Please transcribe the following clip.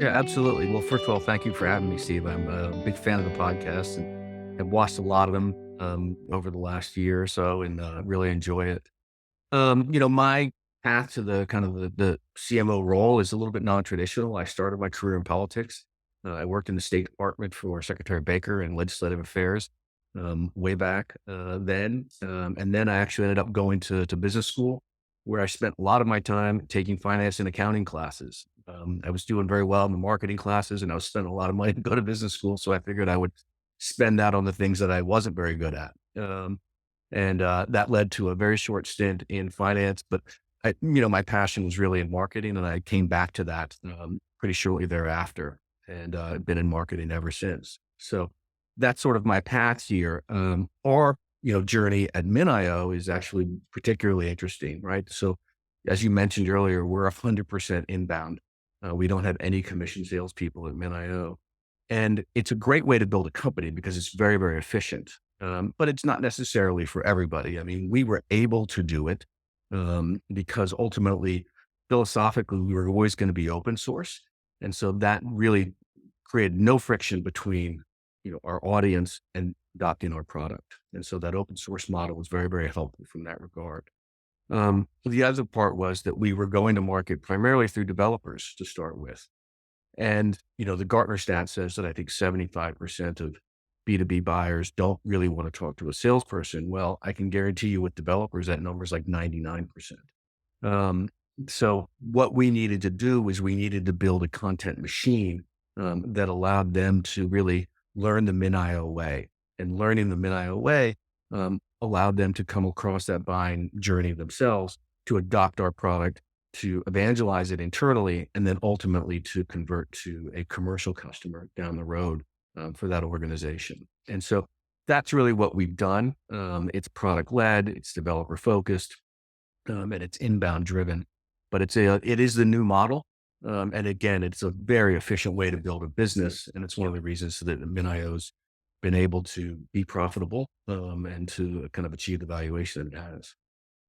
Yeah, absolutely. Well, first of all, thank you for having me, Steve. I'm a big fan of the podcast and have watched a lot of them over the last year or so, and really enjoy it. My path to the kind of the CMO role is a little bit non-traditional. I started my career in politics. I worked in the State Department for Secretary Baker and Legislative Affairs way back then, and then I actually ended up going to business school, where I spent a lot of my time taking finance and accounting classes. I was doing very well in the marketing classes, and I was spending a lot of money to go to business school, so I figured I would spend that on the things that I wasn't very good at. And that led to a very short stint in finance, but my passion was really in marketing, and I came back to that pretty shortly thereafter, and I've been in marketing ever since. So that's sort of my path here. Our journey at MinIO is actually particularly interesting, right? So as you mentioned earlier, we're 100% inbound. We don't have any commission salespeople at MinIO. And it's a great way to build a company because it's very, very efficient. But it's not necessarily for everybody. I mean, we were able to do it because ultimately, philosophically, we were always going to be open source. And so that really created no friction between, our audience and adopting our product. And so that open source model was very, very helpful from that regard. The other part was that we were going to market primarily through developers to start with. And, the Gartner stat says that I think 75% of B2B buyers don't really want to talk to a salesperson. Well, I can guarantee you with developers, that number is like 99%. Um, so what we needed to do was we needed to build a content machine that allowed them to really learn the MinIO way. And learning the MinIO way allowed them to come across that buying journey themselves, to adopt our product, to evangelize it internally, and then ultimately to convert to a commercial customer down the road for that organization. And so that's really what we've done. It's product led, it's developer focused, and it's inbound driven. But it is the new model. And again, it's a very efficient way to build a business, and it's one of the reasons that MinIO's been able to be profitable and to kind of achieve the valuation that it has.